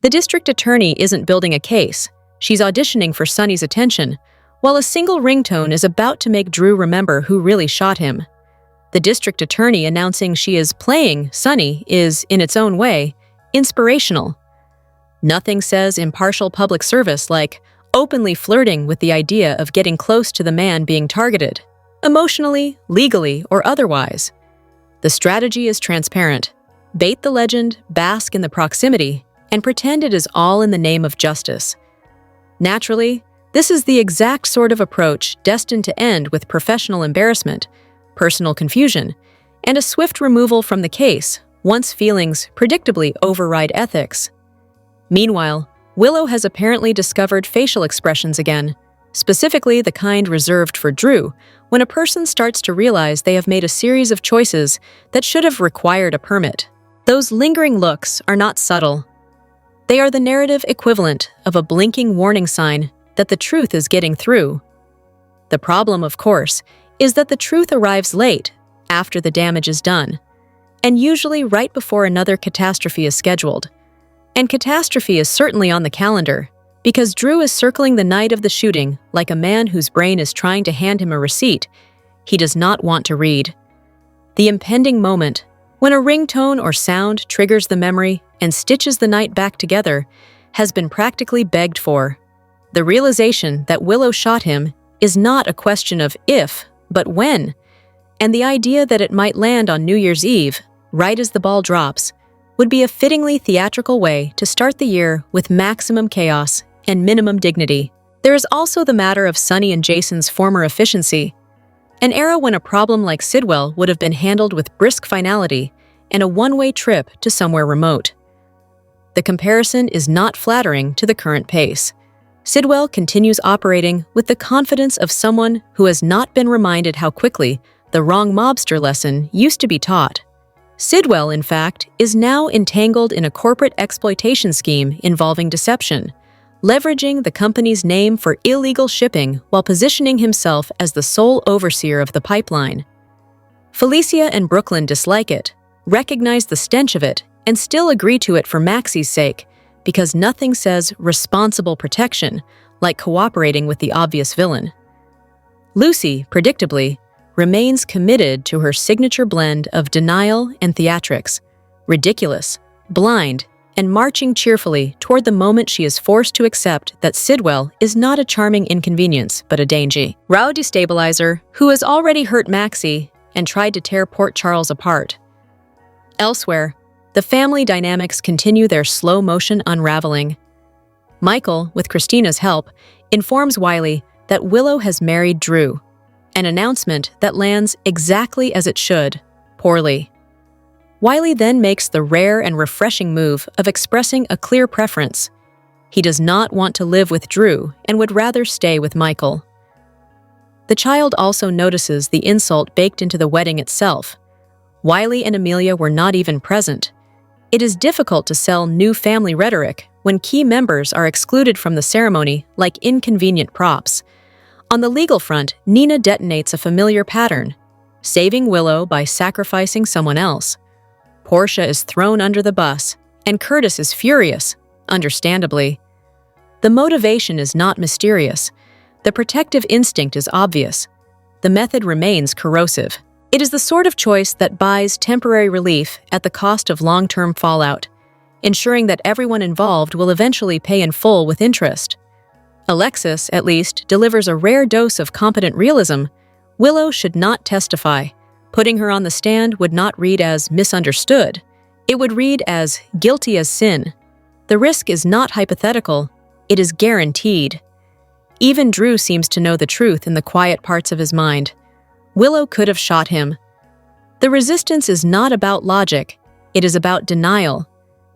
The district attorney isn't building a case. She's auditioning for Sonny's attention, while a single ringtone is about to make Drew remember who really shot him. The district attorney announcing she is playing Sonny is, in its own way, inspirational. Nothing says impartial public service like openly flirting with the idea of getting close to the man being targeted, emotionally, legally, or otherwise. The strategy is transparent. Bait the legend, bask in the proximity, and pretend it is all in the name of justice. Naturally, this is the exact sort of approach destined to end with professional embarrassment, personal confusion, and a swift removal from the case once feelings predictably override ethics. Meanwhile, Willow has apparently discovered facial expressions again, specifically the kind reserved for Drew, when a person starts to realize they have made a series of choices that should have required a permit. Those lingering looks are not subtle. They are the narrative equivalent of a blinking warning sign that the truth is getting through. The problem, of course, is that the truth arrives late, after the damage is done, and usually right before another catastrophe is scheduled. And catastrophe is certainly on the calendar, because Drew is circling the night of the shooting like a man whose brain is trying to hand him a receipt he does not want to read. The impending moment, when a ringtone or sound triggers the memory and stitches the night back together, has been practically begged for. The realization that Willow shot him is not a question of if, but when, and the idea that it might land on New Year's Eve, right as the ball drops, would be a fittingly theatrical way to start the year with maximum chaos and minimum dignity. There is also the matter of Sonny and Jason's former efficiency, an era when a problem like Sidwell would have been handled with brisk finality and a one-way trip to somewhere remote. The comparison is not flattering to the current pace. Sidwell continues operating with the confidence of someone who has not been reminded how quickly the wrong mobster lesson used to be taught. Sidwell, in fact, is now entangled in a corporate exploitation scheme involving deception, leveraging the company's name for illegal shipping while positioning himself as the sole overseer of the pipeline. Felicia and Brooklyn dislike it, recognize the stench of it, and still agree to it for Maxie's sake, because nothing says responsible protection like cooperating with the obvious villain. Lucy, predictably, remains committed to her signature blend of denial and theatrics, ridiculous, blind, and marching cheerfully toward the moment she is forced to accept that Sidwell is not a charming inconvenience but a danger. Row destabilizer, who has already hurt Maxie and tried to tear Port Charles apart. Elsewhere, the family dynamics continue their slow-motion unraveling. Michael, with Christina's help, informs Wiley that Willow has married Drew, an announcement that lands exactly as it should, poorly. Wiley then makes the rare and refreshing move of expressing a clear preference. He does not want to live with Drew and would rather stay with Michael. The child also notices the insult baked into the wedding itself. Wiley and Amelia were not even present. It is difficult to sell new family rhetoric when key members are excluded from the ceremony like inconvenient props. On the legal front, Nina detonates a familiar pattern, saving Willow by sacrificing someone else. Portia is thrown under the bus, and Curtis is furious, understandably. The motivation is not mysterious. The protective instinct is obvious. The method remains corrosive. It is the sort of choice that buys temporary relief at the cost of long-term fallout, ensuring that everyone involved will eventually pay in full with interest. Alexis, at least, delivers a rare dose of competent realism. Willow should not testify. Putting her on the stand would not read as misunderstood. It would read as guilty as sin. The risk is not hypothetical. It is guaranteed. Even Drew seems to know the truth in the quiet parts of his mind. Willow could have shot him. The resistance is not about logic. It is about denial,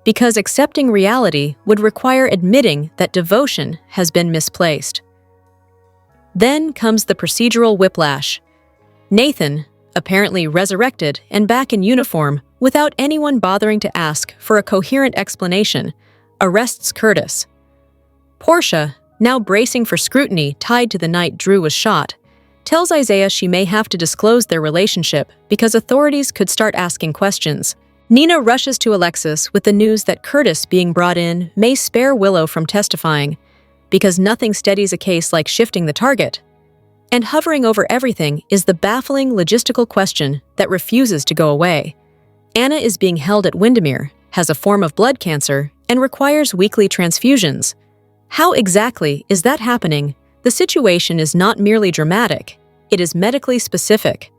because accepting reality would require admitting that devotion has been misplaced. Then comes the procedural whiplash. Nathan, apparently resurrected and back in uniform without anyone bothering to ask for a coherent explanation, arrests Curtis. Portia, now bracing for scrutiny tied to the night Drew was shot, tells Isaiah she may have to disclose their relationship because authorities could start asking questions. Nina rushes to Alexis with the news that Curtis being brought in may spare Willow from testifying, because nothing steadies a case like shifting the target. And hovering over everything is the baffling logistical question that refuses to go away. Anna is being held at Wyndemere, has a form of blood cancer, and requires weekly transfusions. How exactly is that happening? The situation is not merely dramatic, it is medically specific.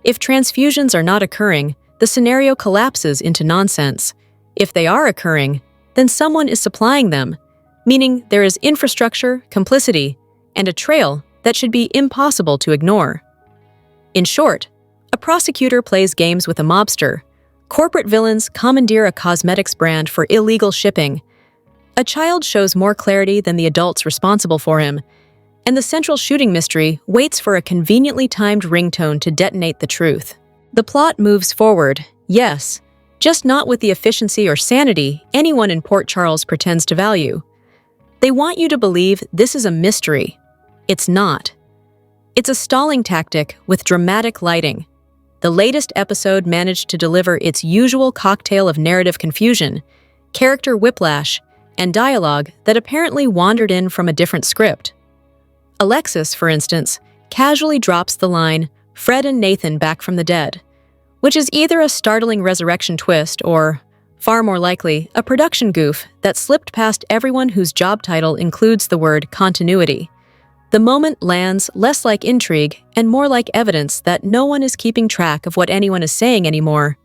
If transfusions are not occurring, the scenario collapses into nonsense. If they are occurring, then someone is supplying them, meaning there is infrastructure, complicity, and a trail that should be impossible to ignore. In short, a prosecutor plays games with a mobster. Corporate villains commandeer a cosmetics brand for illegal shipping. A child shows more clarity than the adults responsible for him, and the central shooting mystery waits for a conveniently timed ringtone to detonate the truth. The plot moves forward, yes, just not with the efficiency or sanity anyone in Port Charles pretends to value. They want you to believe this is a mystery. It's not. It's a stalling tactic with dramatic lighting. The latest episode managed to deliver its usual cocktail of narrative confusion, character whiplash, and dialogue that apparently wandered in from a different script. Alexis, for instance, casually drops the line, "Fred and Nathan back from the dead," which is either a startling resurrection twist or, far more likely, a production goof that slipped past everyone whose job title includes the word continuity. The moment lands less like intrigue and more like evidence that no one is keeping track of what anyone is saying anymore.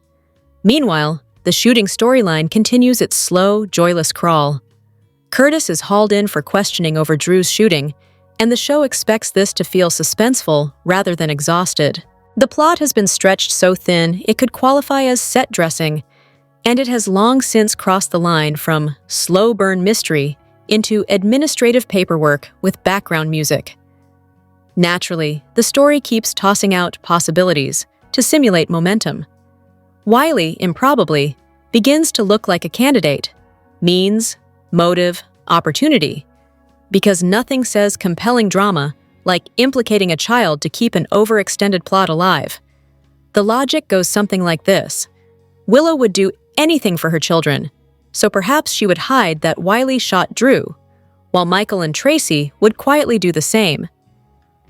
Meanwhile, the shooting storyline continues its slow, joyless crawl. Curtis is hauled in for questioning over Drew's shooting, and the show expects this to feel suspenseful rather than exhausted. The plot has been stretched so thin it could qualify as set dressing, and it has long since crossed the line from slow burn mystery into administrative paperwork with background music. Naturally, the story keeps tossing out possibilities to simulate momentum. Wiley, improbably, begins to look like a candidate: means, motive, opportunity. Because nothing says compelling drama like implicating a child to keep an overextended plot alive. The logic goes something like this: Willow would do anything for her children, so perhaps she would hide that Wiley shot Drew, while Michael and Tracy would quietly do the same.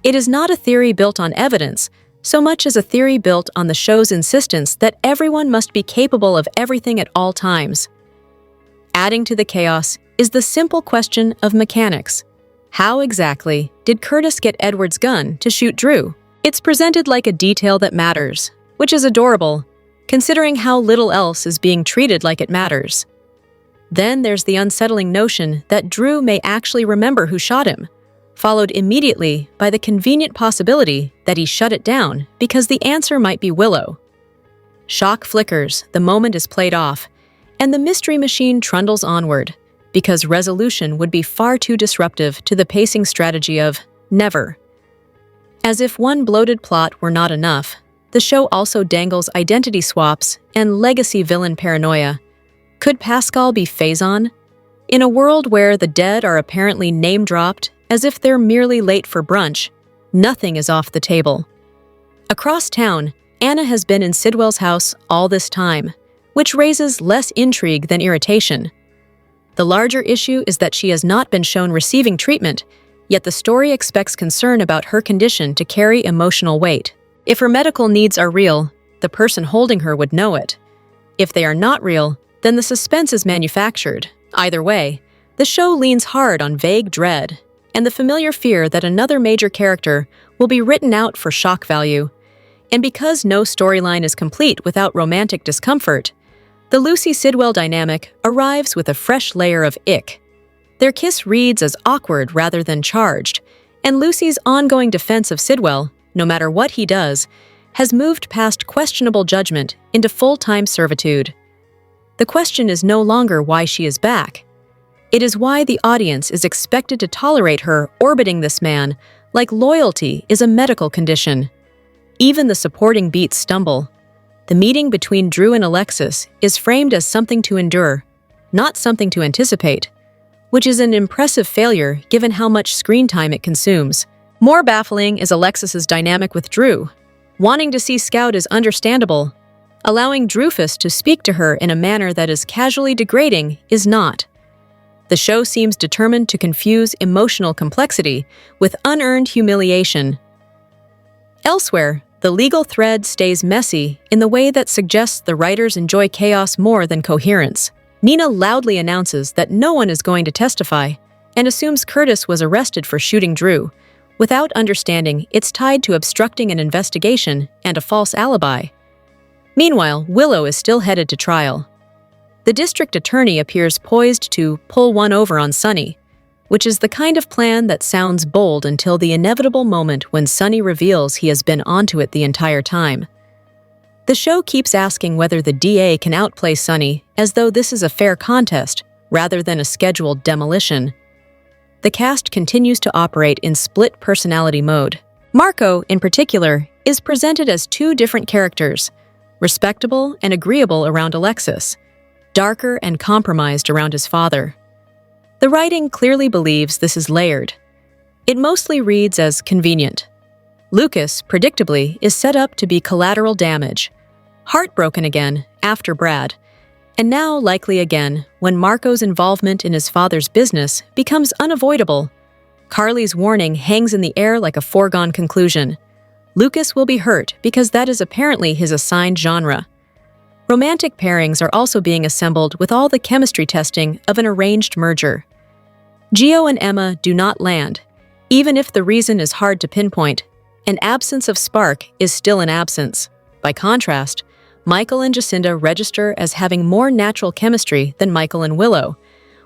It is not a theory built on evidence, so much as a theory built on the show's insistence that everyone must be capable of everything at all times. Adding to the chaos is the simple question of mechanics. How exactly did Curtis get Edward's gun to shoot Drew? It's presented like a detail that matters, which is adorable, considering how little else is being treated like it matters. Then there's the unsettling notion that Drew may actually remember who shot him, followed immediately by the convenient possibility that he shut it down because the answer might be Willow. Shock flickers, the moment is played off, and the mystery machine trundles onward, because resolution would be far too disruptive to the pacing strategy of never. As if one bloated plot were not enough, the show also dangles identity swaps and legacy villain paranoia. Could Pascal be Faison? In a world where the dead are apparently name-dropped as if they're merely late for brunch, nothing is off the table. Across town, Anna has been in Sidwell's house all this time, which raises less intrigue than irritation. The larger issue is that she has not been shown receiving treatment, yet the story expects concern about her condition to carry emotional weight. If her medical needs are real, the person holding her would know it. If they are not real, then the suspense is manufactured. Either way, the show leans hard on vague dread and the familiar fear that another major character will be written out for shock value. And because no storyline is complete without romantic discomfort, the Lucy-Sidwell dynamic arrives with a fresh layer of ick. Their kiss reads as awkward rather than charged, and Lucy's ongoing defense of Sidwell, no matter what he does, has moved past questionable judgment into full-time servitude. The question is no longer why she is back. It is why the audience is expected to tolerate her orbiting this man like loyalty is a medical condition. Even the supporting beats stumble. The meeting between Drew and Alexis is framed as something to endure, not something to anticipate, which is an impressive failure given how much screen time it consumes. More baffling is Alexis's dynamic with Drew. Wanting to see Scout is understandable. Allowing Drufus to speak to her in a manner that is casually degrading is not. The show seems determined to confuse emotional complexity with unearned humiliation. Elsewhere, the legal thread stays messy in the way that suggests the writers enjoy chaos more than coherence. Nina loudly announces that no one is going to testify and assumes Curtis was arrested for shooting Drew, without understanding it's tied to obstructing an investigation and a false alibi. Meanwhile, Willow is still headed to trial. The district attorney appears poised to pull one over on Sunny, which is the kind of plan that sounds bold until the inevitable moment when Sunny reveals he has been onto it the entire time. The show keeps asking whether the DA can outplay Sunny, as though this is a fair contest, rather than a scheduled demolition. The cast continues to operate in split personality mode. Marco, in particular, is presented as two different characters, respectable and agreeable around Alexis, darker and compromised around his father. The writing clearly believes this is layered. It mostly reads as convenient. Lucas, predictably, is set up to be collateral damage, heartbroken again after Brad, and now likely again when Marco's involvement in his father's business becomes unavoidable. Carly's warning hangs in the air like a foregone conclusion. Lucas will be hurt because that is apparently his assigned genre. Romantic pairings are also being assembled with all the chemistry testing of an arranged merger. Gio and Emma do not land, even if the reason is hard to pinpoint. An absence of spark is still an absence. By contrast, Michael and Jacinda register as having more natural chemistry than Michael and Willow,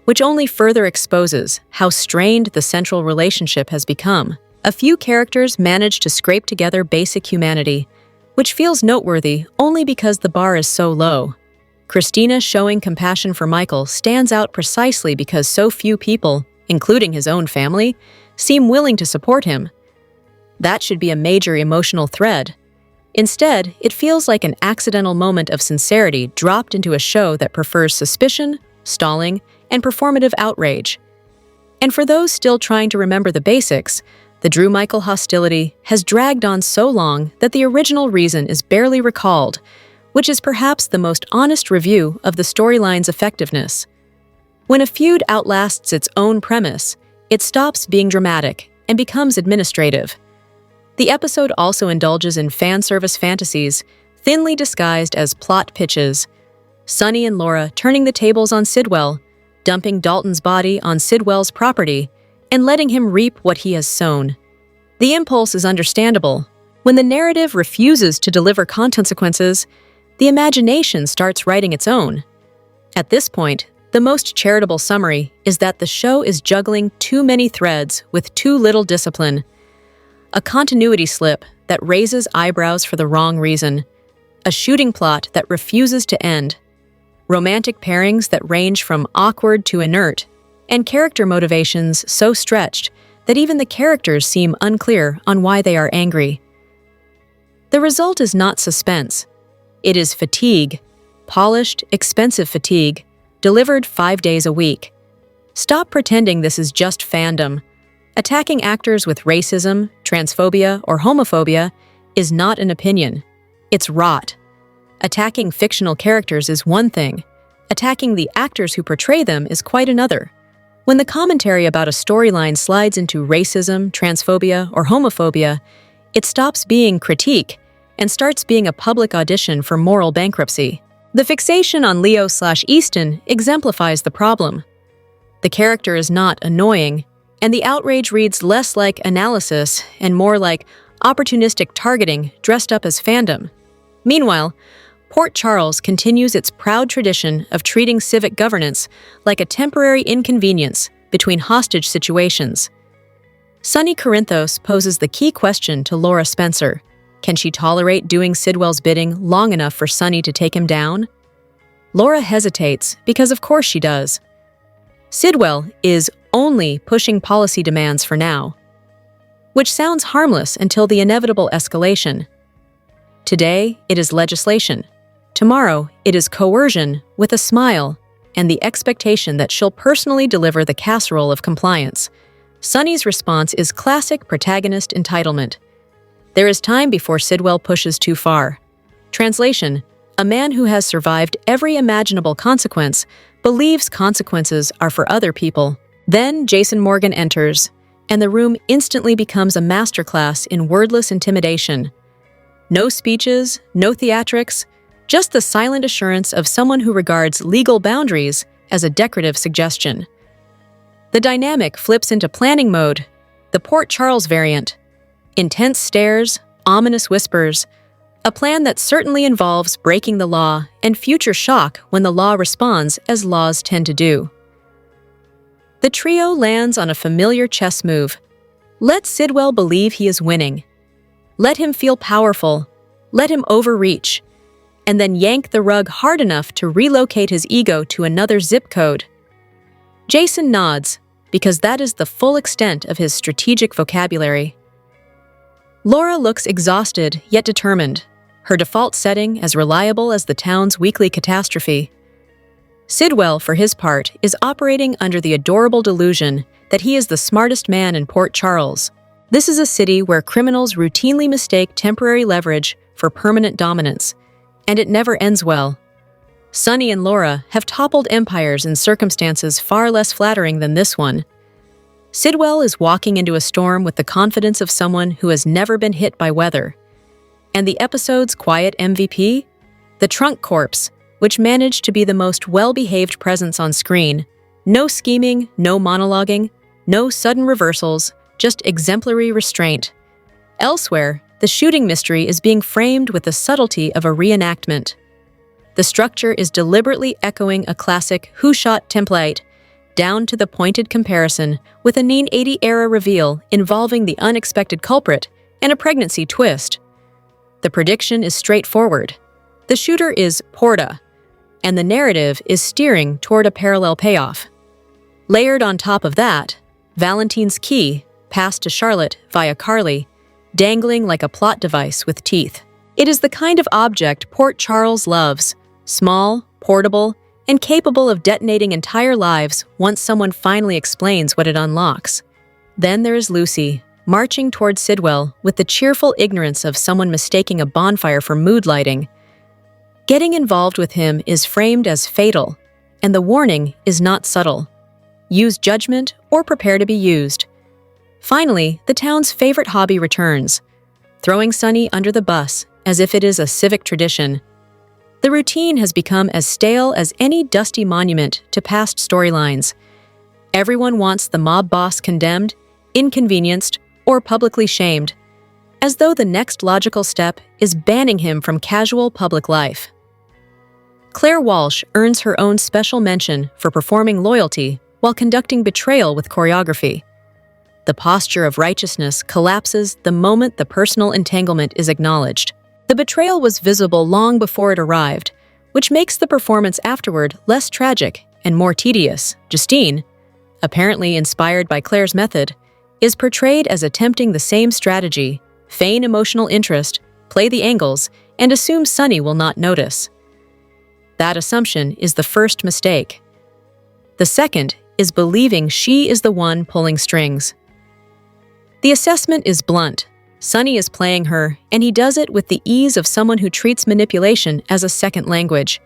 which only further exposes how strained the central relationship has become. A few characters manage to scrape together basic humanity, which feels noteworthy only because the bar is so low. Christina showing compassion for Michael stands out precisely because so few people, including his own family, seem willing to support him. That should be a major emotional thread. Instead, it feels like an accidental moment of sincerity dropped into a show that prefers suspicion, stalling, and performative outrage. And for those still trying to remember the basics, the Drew-Michael hostility has dragged on so long that the original reason is barely recalled, which is perhaps the most honest review of the storyline's effectiveness. When a feud outlasts its own premise, it stops being dramatic and becomes administrative. The episode also indulges in fan service fantasies, thinly disguised as plot pitches. Sunny and Laura turning the tables on Sidwell, dumping Dalton's body on Sidwell's property, and letting him reap what he has sown. The impulse is understandable. When the narrative refuses to deliver consequences, the imagination starts writing its own. At this point, the most charitable summary is that the show is juggling too many threads with too little discipline. A continuity slip that raises eyebrows for the wrong reason. A shooting plot that refuses to end. Romantic pairings that range from awkward to inert. And character motivations so stretched that even the characters seem unclear on why they are angry. The result is not suspense. It is fatigue. Polished, expensive fatigue, delivered 5 days a week. Stop pretending this is just fandom. Attacking actors with racism, transphobia, or homophobia is not an opinion. It's rot. Attacking fictional characters is one thing. Attacking the actors who portray them is quite another. When the commentary about a storyline slides into racism, transphobia, or homophobia, it stops being critique and starts being a public audition for moral bankruptcy. The fixation on Leo/Easton exemplifies the problem. The character is not annoying, and the outrage reads less like analysis and more like opportunistic targeting dressed up as fandom. Meanwhile, Port Charles continues its proud tradition of treating civic governance like a temporary inconvenience between hostage situations. Sunny Corinthos poses the key question to Laura Spencer. Can she tolerate doing Sidwell's bidding long enough for Sunny to take him down? Laura hesitates because of course she does. Sidwell is only pushing policy demands for now, which sounds harmless until the inevitable escalation. Today, it is legislation. Tomorrow, it is coercion with a smile and the expectation that she'll personally deliver the casserole of compliance. Sunny's response is classic protagonist entitlement. There is time before Sidwell pushes too far. Translation: A man who has survived every imaginable consequence believes consequences are for other people. Then Jason Morgan enters, and the room instantly becomes a masterclass in wordless intimidation. No speeches, no theatrics, just the silent assurance of someone who regards legal boundaries as a decorative suggestion. The dynamic flips into planning mode, the Port Charles variant. Intense stares, ominous whispers, a plan that certainly involves breaking the law and future shock when the law responds as laws tend to do. The trio lands on a familiar chess move. Let Sidwell believe he is winning. Let him feel powerful. Let him overreach. And then yank the rug hard enough to relocate his ego to another zip code. Jason nods, because that is the full extent of his strategic vocabulary. Laura looks exhausted yet determined, her default setting as reliable as the town's weekly catastrophe. Sidwell, for his part, is operating under the adorable delusion that he is the smartest man in Port Charles. This is a city where criminals routinely mistake temporary leverage for permanent dominance, and it never ends well. Sonny and Laura have toppled empires in circumstances far less flattering than this one. Sidwell is walking into a storm with the confidence of someone who has never been hit by weather. And the episode's quiet MVP? The Trunk Corpse, which managed to be the most well-behaved presence on screen. No scheming, no monologuing, no sudden reversals, just exemplary restraint. Elsewhere, the shooting mystery is being framed with the subtlety of a reenactment. The structure is deliberately echoing a classic Who Shot template, down to the pointed comparison with a 1980-era reveal involving the unexpected culprit and a pregnancy twist. The prediction is straightforward. The shooter is Porta, and the narrative is steering toward a parallel payoff. Layered on top of that, Valentine's key, passed to Charlotte via Carly, dangling like a plot device with teeth. It is the kind of object Port Charles loves, small, portable, and capable of detonating entire lives once someone finally explains what it unlocks. Then there is Lucy, marching toward Sidwell with the cheerful ignorance of someone mistaking a bonfire for mood lighting. Getting involved with him is framed as fatal, and the warning is not subtle. Use judgment or prepare to be used. Finally, the town's favorite hobby returns, throwing Sonny under the bus as if it is a civic tradition. The routine has become as stale as any dusty monument to past storylines. Everyone wants the mob boss condemned, inconvenienced, or publicly shamed, as though the next logical step is banning him from casual public life. Claire Walsh earns her own special mention for performing loyalty while conducting betrayal with choreography. The posture of righteousness collapses the moment the personal entanglement is acknowledged. The betrayal was visible long before it arrived, which makes the performance afterward less tragic and more tedious. Justine, apparently inspired by Claire's method, is portrayed as attempting the same strategy, feign emotional interest, play the angles, and assume Sonny will not notice. That assumption is the first mistake. The second is believing she is the one pulling strings. The assessment is blunt. Sonny is playing her, and he does it with the ease of someone who treats manipulation as a second language.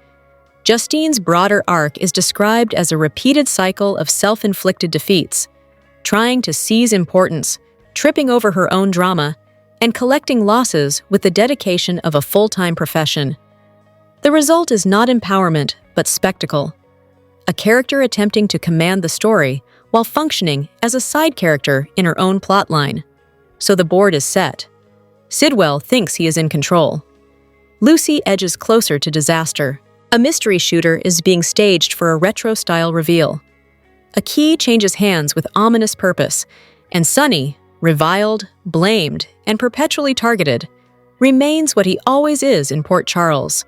Justine's broader arc is described as a repeated cycle of self-inflicted defeats, trying to seize importance, tripping over her own drama, and collecting losses with the dedication of a full-time profession. The result is not empowerment, but spectacle. A character attempting to command the story while functioning as a side character in her own plotline. So the board is set. Sidwell thinks he is in control. Lucy edges closer to disaster. A mystery shooter is being staged for a retro-style reveal. A key changes hands with ominous purpose, and Sonny, reviled, blamed, and perpetually targeted, remains what he always is in Port Charles.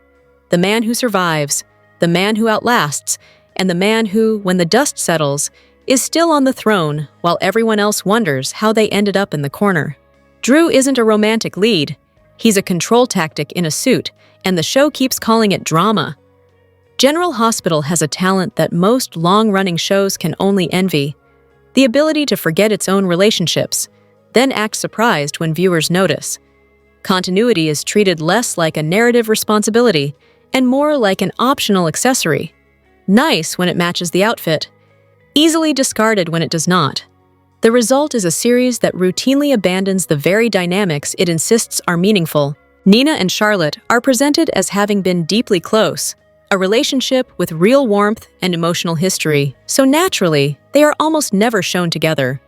The man who survives, the man who outlasts, and the man who, when the dust settles, is still on the throne while everyone else wonders how they ended up in the corner. Drew isn't a romantic lead. He's a control tactic in a suit, and the show keeps calling it drama. General Hospital has a talent that most long-running shows can only envy: the ability to forget its own relationships, then act surprised when viewers notice. Continuity is treated less like a narrative responsibility and more like an optional accessory. Nice when it matches the outfit, easily discarded when it does not. The result is a series that routinely abandons the very dynamics it insists are meaningful. Nina and Charlotte are presented as having been deeply close, a relationship with real warmth and emotional history, so naturally, they are almost never shown together.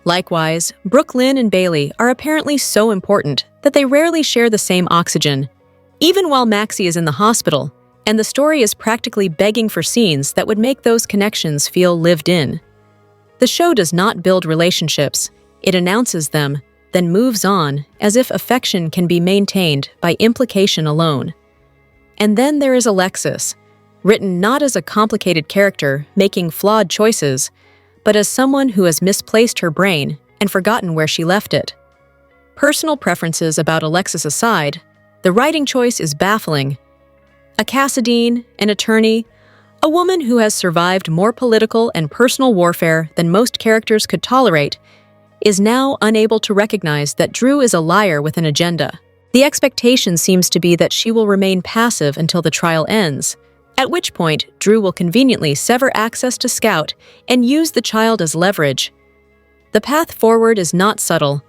Likewise, Brooklyn and Bailey are apparently so important that they rarely share the same oxygen, even while Maxie is in the hospital, and the story is practically begging for scenes that would make those connections feel lived in. The show does not build relationships, it announces them, then moves on as if affection can be maintained by implication alone. And then there is Alexis, written not as a complicated character making flawed choices, but as someone who has misplaced her brain and forgotten where she left it. Personal preferences about Alexis aside, the writing choice is baffling. A Cassadine, an attorney, a woman who has survived more political and personal warfare than most characters could tolerate, is now unable to recognize that Drew is a liar with an agenda. The expectation seems to be that she will remain passive until the trial ends, at which point Drew will conveniently sever access to Scout and use the child as leverage. The path forward is not subtle.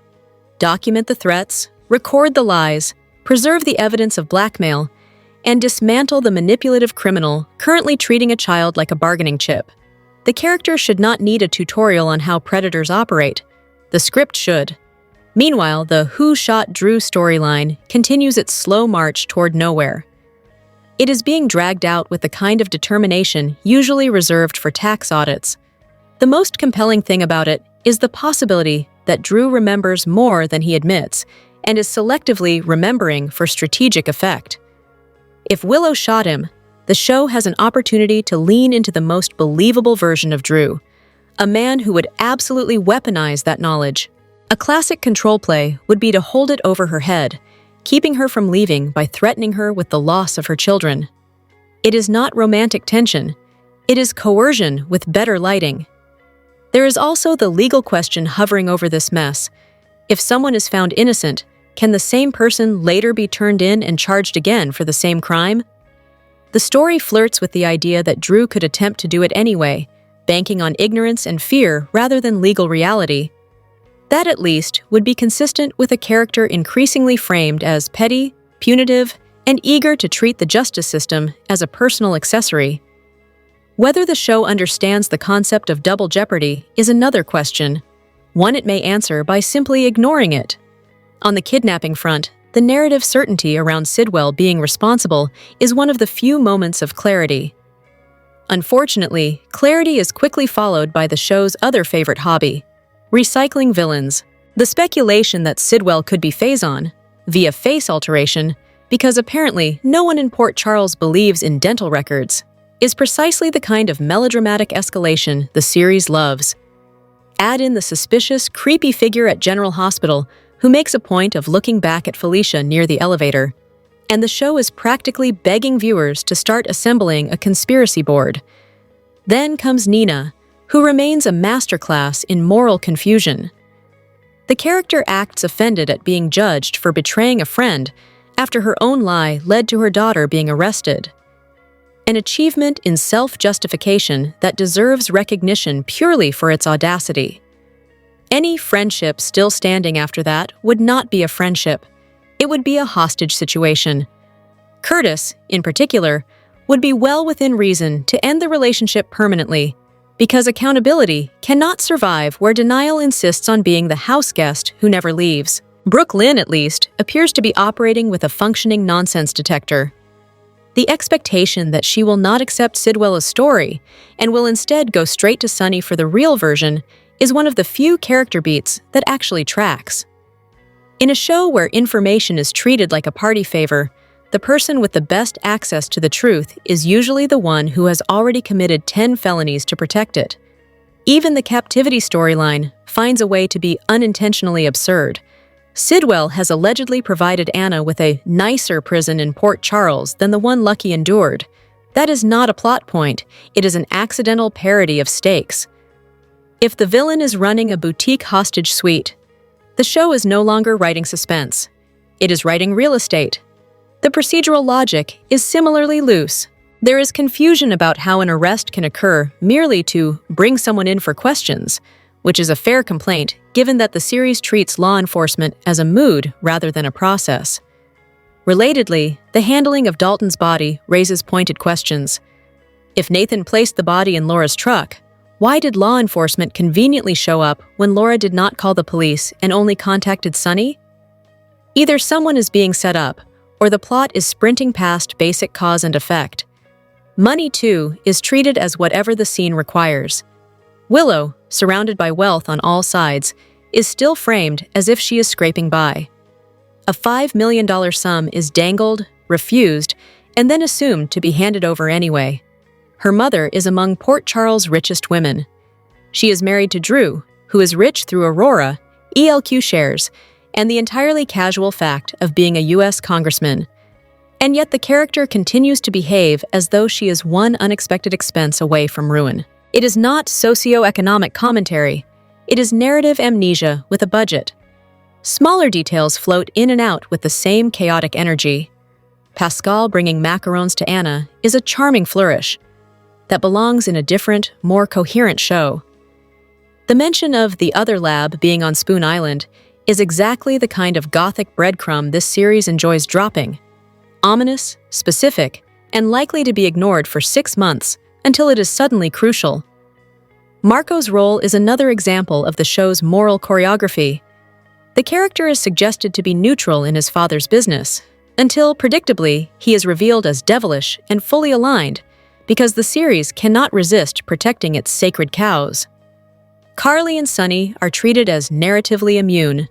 Document the threats, record the lies, preserve the evidence of blackmail, and dismantle the manipulative criminal currently treating a child like a bargaining chip. The character should not need a tutorial on how predators operate. The script should. Meanwhile, the Who Shot Drew storyline continues its slow march toward nowhere. It is being dragged out with the kind of determination usually reserved for tax audits. The most compelling thing about it is the possibility that Drew remembers more than he admits and is selectively remembering for strategic effect. If Willow shot him, the show has an opportunity to lean into the most believable version of Drew, a man who would absolutely weaponize that knowledge. A classic control play would be to hold it over her head, keeping her from leaving by threatening her with the loss of her children. It is not romantic tension, it is coercion with better lighting. There is also the legal question hovering over this mess. If someone is found innocent, can the same person later be turned in and charged again for the same crime? The story flirts with the idea that Drew could attempt to do it anyway, banking on ignorance and fear rather than legal reality. That, at least, would be consistent with a character increasingly framed as petty, punitive, and eager to treat the justice system as a personal accessory. Whether the show understands the concept of double jeopardy is another question, one it may answer by simply ignoring it. On the kidnapping front, the narrative certainty around Sidwell being responsible is one of the few moments of clarity. Unfortunately, clarity is quickly followed by the show's other favorite hobby, recycling villains. The speculation that Sidwell could be Faison, via face alteration, because apparently no one in Port Charles believes in dental records, is precisely the kind of melodramatic escalation the series loves. Add in the suspicious, creepy figure at General Hospital who makes a point of looking back at Felicia near the elevator, and the show is practically begging viewers to start assembling a conspiracy board. Then comes Nina, who remains a masterclass in moral confusion. The character acts offended at being judged for betraying a friend after her own lie led to her daughter being arrested. An achievement in self-justification that deserves recognition purely for its audacity. Any friendship still standing after that would not be a friendship. It would be a hostage situation. Curtis, in particular, would be well within reason to end the relationship permanently, because accountability cannot survive where denial insists on being the house guest who never leaves. Brooklyn, at least, appears to be operating with a functioning nonsense detector. The expectation that she will not accept Sidwell's story and will instead go straight to Sunny for the real version is one of the few character beats that actually tracks. In a show where information is treated like a party favor, the person with the best access to the truth is usually the one who has already committed 10 felonies to protect it. Even the captivity storyline finds a way to be unintentionally absurd. Sidwell has allegedly provided Anna with a nicer prison in Port Charles than the one Lucky endured. That is not a plot point, it is an accidental parody of stakes. If the villain is running a boutique hostage suite, the show is no longer writing suspense. It is writing real estate. The procedural logic is similarly loose. There is confusion about how an arrest can occur merely to bring someone in for questions, which is a fair complaint given that the series treats law enforcement as a mood rather than a process. Relatedly, the handling of Dalton's body raises pointed questions. If Nathan placed the body in Laura's truck, why did law enforcement conveniently show up when Laura did not call the police and only contacted Sonny? Either someone is being set up, or the plot is sprinting past basic cause and effect. Money, too, is treated as whatever the scene requires. Willow, surrounded by wealth on all sides, is still framed as if she is scraping by. A $5 million sum is dangled, refused, and then assumed to be handed over anyway. Her mother is among Port Charles' richest women. She is married to Drew, who is rich through Aurora, ELQ shares, and the entirely casual fact of being a U.S. congressman. And yet the character continues to behave as though she is one unexpected expense away from ruin. It is not socio-economic commentary. It is narrative amnesia with a budget. Smaller details float in and out with the same chaotic energy. Pascal bringing macarons to Anna is a charming flourish that belongs in a different, more coherent show. The mention of the other lab being on Spoon Island is exactly the kind of gothic breadcrumb this series enjoys dropping. Ominous, specific, and likely to be ignored for 6 months until it is suddenly crucial. Marco's role is another example of the show's moral choreography. The character is suggested to be neutral in his father's business, until, predictably, he is revealed as devilish and fully aligned, because the series cannot resist protecting its sacred cows. Carly and Sonny are treated as narratively immune.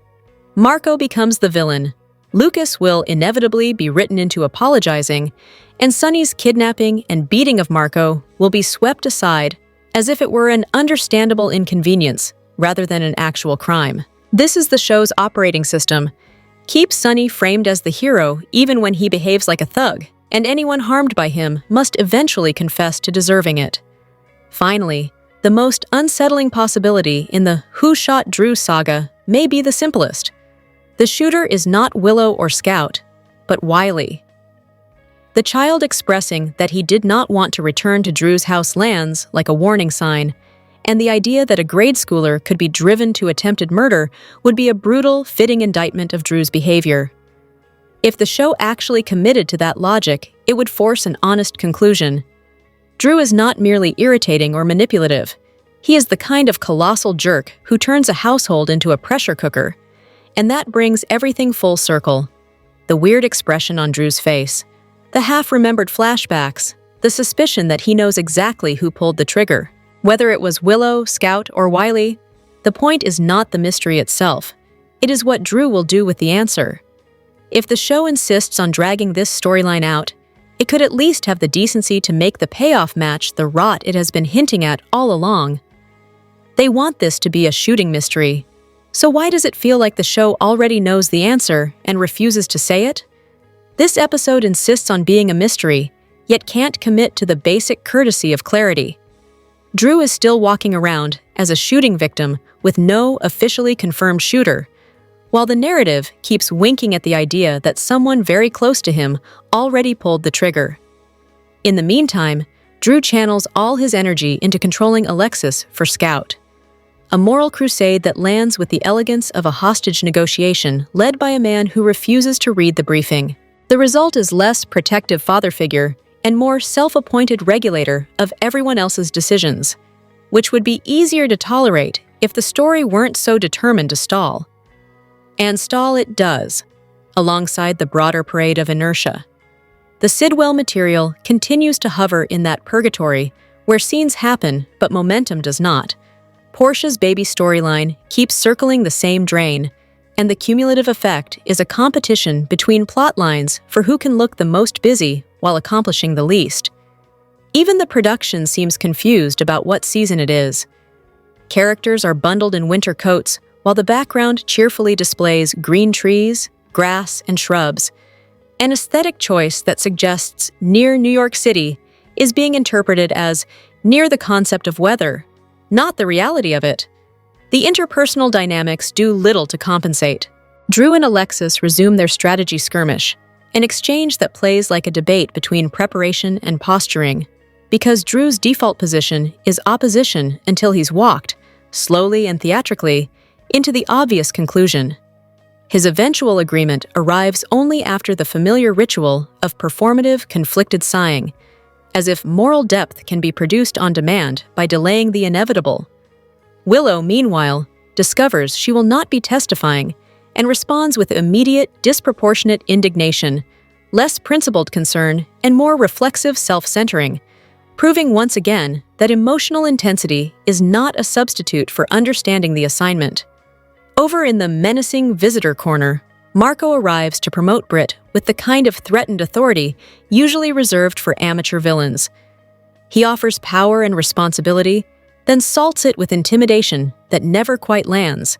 Marco becomes the villain. Lucas will inevitably be written into apologizing, and Sonny's kidnapping and beating of Marco will be swept aside as if it were an understandable inconvenience rather than an actual crime. This is the show's operating system. Keep Sonny framed as the hero even when he behaves like a thug, and anyone harmed by him must eventually confess to deserving it. Finally, the most unsettling possibility in the Who Shot Drew saga may be the simplest. The shooter is not Willow or Scout, but Wiley. The child expressing that he did not want to return to Drew's house lands like a warning sign, and the idea that a grade schooler could be driven to attempted murder would be a brutal, fitting indictment of Drew's behavior. If the show actually committed to that logic, it would force an honest conclusion. Drew is not merely irritating or manipulative. He is the kind of colossal jerk who turns a household into a pressure cooker. And that brings everything full circle. The weird expression on Drew's face, the half-remembered flashbacks, the suspicion that he knows exactly who pulled the trigger. Whether it was Willow, Scout, or Wiley, the point is not the mystery itself. It is what Drew will do with the answer. If the show insists on dragging this storyline out, it could at least have the decency to make the payoff match the rot it has been hinting at all along. They want this to be a shooting mystery. So why does it feel like the show already knows the answer and refuses to say it? This episode insists on being a mystery, yet can't commit to the basic courtesy of clarity. Drew is still walking around as a shooting victim with no officially confirmed shooter, while the narrative keeps winking at the idea that someone very close to him already pulled the trigger. In the meantime, Drew channels all his energy into controlling Alexis for Scout. A moral crusade that lands with the elegance of a hostage negotiation led by a man who refuses to read the briefing. The result is less protective father figure and more self-appointed regulator of everyone else's decisions, which would be easier to tolerate if the story weren't so determined to stall. And stall it does, alongside the broader parade of inertia. The Sidwell material continues to hover in that purgatory where scenes happen but momentum does not. Portia's baby storyline keeps circling the same drain, and the cumulative effect is a competition between plot lines for who can look the most busy while accomplishing the least. Even the production seems confused about what season it is. Characters are bundled in winter coats, while the background cheerfully displays green trees, grass, and shrubs. An aesthetic choice that suggests near New York City is being interpreted as near the concept of weather, not the reality of it. The interpersonal dynamics do little to compensate. Drew and Alexis resume their strategy skirmish. an exchange that plays like a debate between preparation and posturing, because Drew's default position is opposition until he's walked, slowly and theatrically, into the obvious conclusion. His eventual agreement arrives only after the familiar ritual of performative, conflicted sighing, as if moral depth can be produced on demand by delaying the inevitable. Willow, meanwhile, discovers she will not be testifying and responds with immediate, disproportionate indignation, less principled concern, and more reflexive self-centering, proving once again that emotional intensity is not a substitute for understanding the assignment. Over in the menacing visitor corner, Marco arrives to promote Britt with the kind of threatened authority usually reserved for amateur villains. He offers power and responsibility, then salts it with intimidation that never quite lands,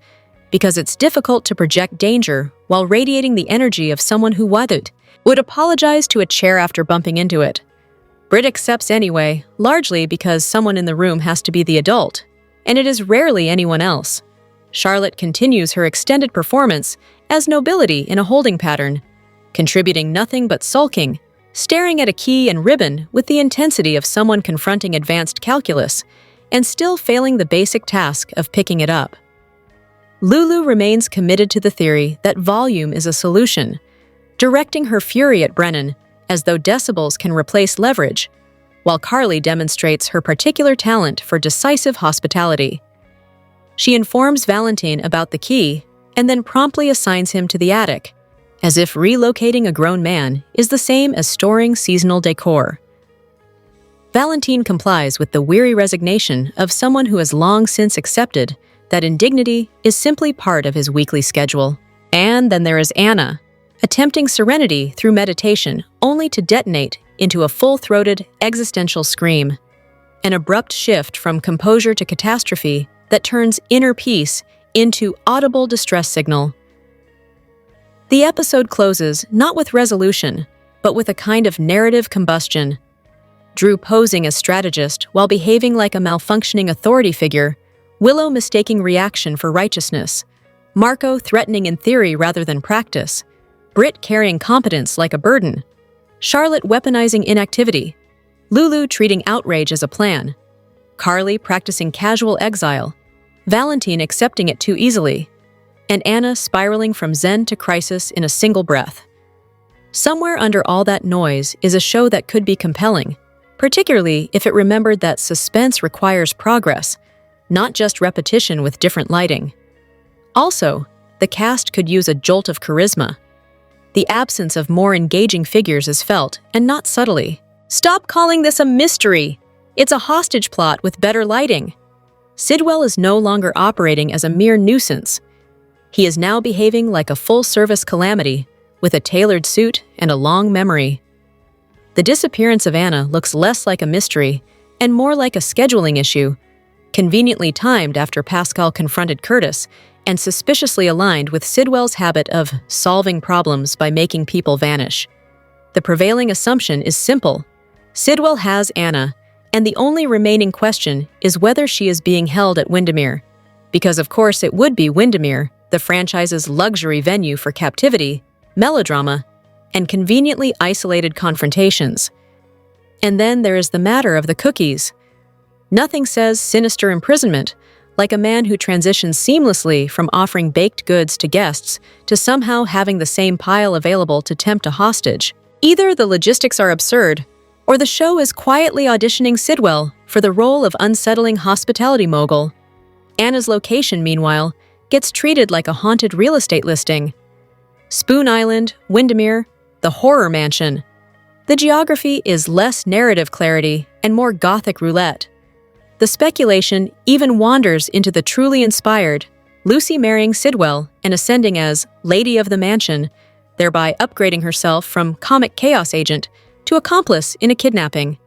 because it's difficult to project danger while radiating the energy of someone who would apologize to a chair after bumping into it. Britt accepts anyway, largely because someone in the room has to be the adult, and it is rarely anyone else. Charlotte continues her extended performance as nobility in a holding pattern, contributing nothing but sulking, staring at a key and ribbon with the intensity of someone confronting advanced calculus, and still failing the basic task of picking it up. Lulu remains committed to the theory that volume is a solution, directing her fury at Brennan as though decibels can replace leverage, while Carly demonstrates her particular talent for decisive hospitality. She informs Valentine about the key and then promptly assigns him to the attic, as if relocating a grown man is the same as storing seasonal decor. Valentine complies with the weary resignation of someone who has long since accepted that indignity is simply part of his weekly schedule. And then there is Anna, attempting serenity through meditation only to detonate into a full-throated existential scream, an abrupt shift from composure to catastrophe that turns inner peace into audible distress signal. The episode closes not with resolution, but with a kind of narrative combustion. Drew posing as strategist while behaving like a malfunctioning authority figure, Willow mistaking reaction for righteousness, Marco threatening in theory rather than practice, Britt carrying competence like a burden, Charlotte weaponizing inactivity, Lulu treating outrage as a plan, Carly practicing casual exile, Valentine accepting it too easily, and Anna spiraling from zen to crisis in a single breath. Somewhere under all that noise is a show that could be compelling, particularly if it remembered that suspense requires progress, not just repetition with different lighting. Also, the cast could use a jolt of charisma. The absence of more engaging figures is felt, and not subtly. Stop calling this a mystery! It's a hostage plot with better lighting. Sidwell is no longer operating as a mere nuisance. He is now behaving like a full-service calamity, with a tailored suit and a long memory. The disappearance of Anna looks less like a mystery and more like a scheduling issue, conveniently timed after Pascal confronted Curtis and suspiciously aligned with Sidwell's habit of solving problems by making people vanish. The prevailing assumption is simple. Sidwell has Anna, and the only remaining question is whether she is being held at Wyndemere, because of course it would be Wyndemere, the franchise's luxury venue for captivity, melodrama, and conveniently isolated confrontations. And then there is the matter of the cookies. Nothing says sinister imprisonment like a man who transitions seamlessly from offering baked goods to guests to somehow having the same pile available to tempt a hostage. Either the logistics are absurd, or the show is quietly auditioning Sidwell for the role of unsettling hospitality mogul. Anna's location, meanwhile, gets treated like a haunted real estate listing. Spoon Island, Wyndemere, the horror mansion. The geography is less narrative clarity and more gothic roulette. The speculation even wanders into the truly inspired, Lucy marrying Sidwell and ascending as Lady of the Mansion, thereby upgrading herself from comic chaos agent to accomplice in a kidnapping.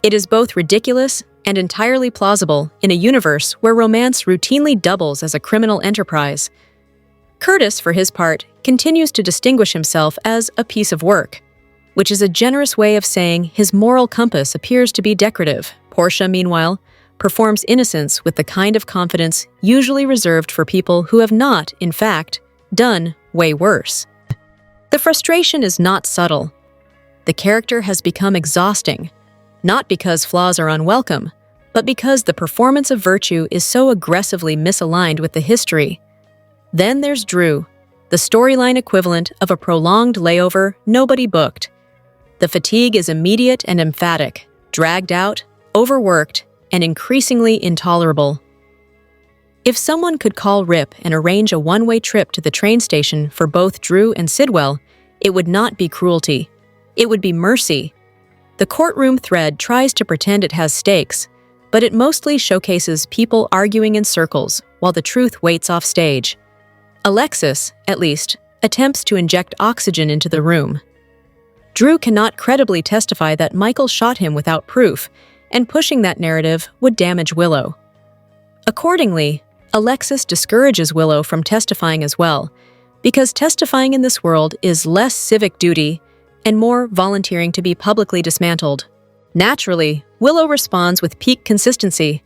It is both ridiculous and entirely plausible in a universe where romance routinely doubles as a criminal enterprise. Curtis, for his part, continues to distinguish himself as a piece of work, which is a generous way of saying his moral compass appears to be decorative. Portia, meanwhile, performs innocence with the kind of confidence usually reserved for people who have not, in fact, done way worse. The frustration is not subtle. The character has become exhausting, not because flaws are unwelcome, but because the performance of virtue is so aggressively misaligned with the history. Then there's Drew, the storyline equivalent of a prolonged layover nobody booked. The fatigue is immediate and emphatic, dragged out, overworked, and increasingly intolerable. If someone could call Rip and arrange a one-way trip to the train station for both Drew and Sidwell, it would not be cruelty. It would be mercy. The courtroom thread tries to pretend it has stakes, but it mostly showcases people arguing in circles while the truth waits off stage. Alexis, at least, attempts to inject oxygen into the room. Drew cannot credibly testify that Michael shot him without proof, and pushing that narrative would damage Willow. Accordingly, Alexis discourages Willow from testifying as well, because testifying in this world is less civic duty and more volunteering to be publicly dismantled. Naturally, Willow responds with peak consistency,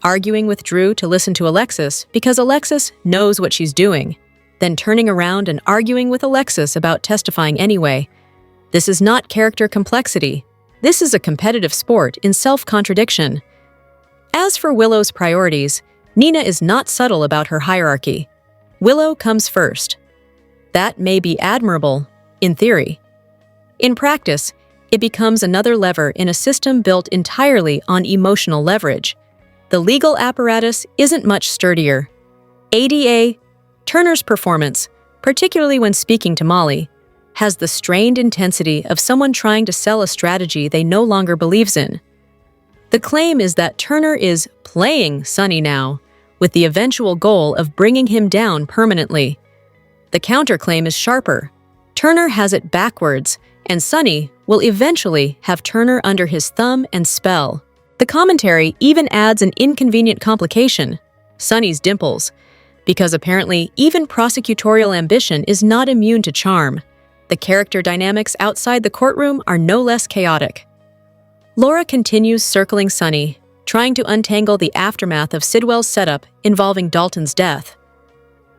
arguing with Drew to listen to Alexis because Alexis knows what she's doing, then turning around and arguing with Alexis about testifying anyway. This is not character complexity. This is a competitive sport in self-contradiction. As for Willow's priorities, Nina is not subtle about her hierarchy. Willow comes first. That may be admirable, in theory. In practice, it becomes another lever in a system built entirely on emotional leverage. The legal apparatus isn't much sturdier. ADA, Turner's performance, particularly when speaking to Molly, has the strained intensity of someone trying to sell a strategy they no longer believes in. The claim is that Turner is playing Sonny now, with the eventual goal of bringing him down permanently. The counterclaim is sharper. Turner has it backwards, and Sonny will eventually have Turner under his thumb and spell. The commentary even adds an inconvenient complication, Sonny's dimples, because apparently even prosecutorial ambition is not immune to charm. The character dynamics outside the courtroom are no less chaotic. Laura continues circling Sonny, trying to untangle the aftermath of Sidwell's setup involving Dalton's death.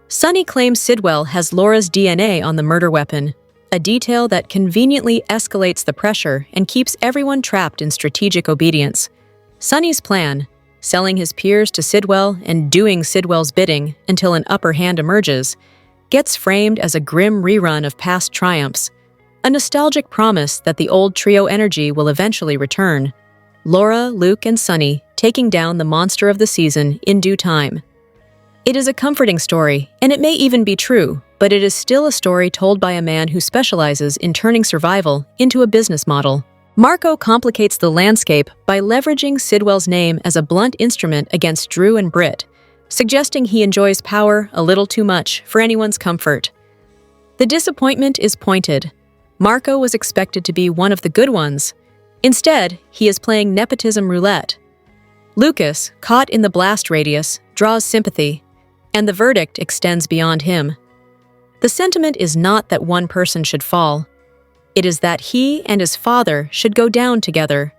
Sonny claims Sidwell has Laura's DNA on the murder weapon, a detail that conveniently escalates the pressure and keeps everyone trapped in strategic obedience. Sonny's plan, selling his peers to Sidwell and doing Sidwell's bidding until an upper hand emerges, gets framed as a grim rerun of past triumphs, a nostalgic promise that the old trio energy will eventually return. Laura, Luke, and Sonny taking down the monster of the season in due time. It is a comforting story, and it may even be true, but it is still a story told by a man who specializes in turning survival into a business model. Marco complicates the landscape by leveraging Sidwell's name as a blunt instrument against Drew and Britt, suggesting he enjoys power a little too much for anyone's comfort. The disappointment is pointed. Marco was expected to be one of the good ones. Instead, he is playing nepotism roulette. Lucas, caught in the blast radius, draws sympathy, and the verdict extends beyond him. The sentiment is not that one person should fall. It is that he and his father should go down together.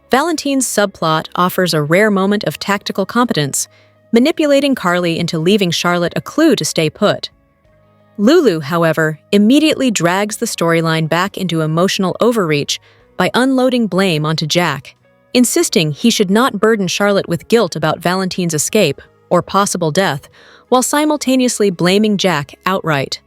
Valentine's subplot offers a rare moment of tactical competence, manipulating Carly into leaving Charlotte a clue to stay put. Lulu, however, immediately drags the storyline back into emotional overreach by unloading blame onto Jack, insisting he should not burden Charlotte with guilt about Valentine's escape or possible death, while simultaneously blaming Jack outright.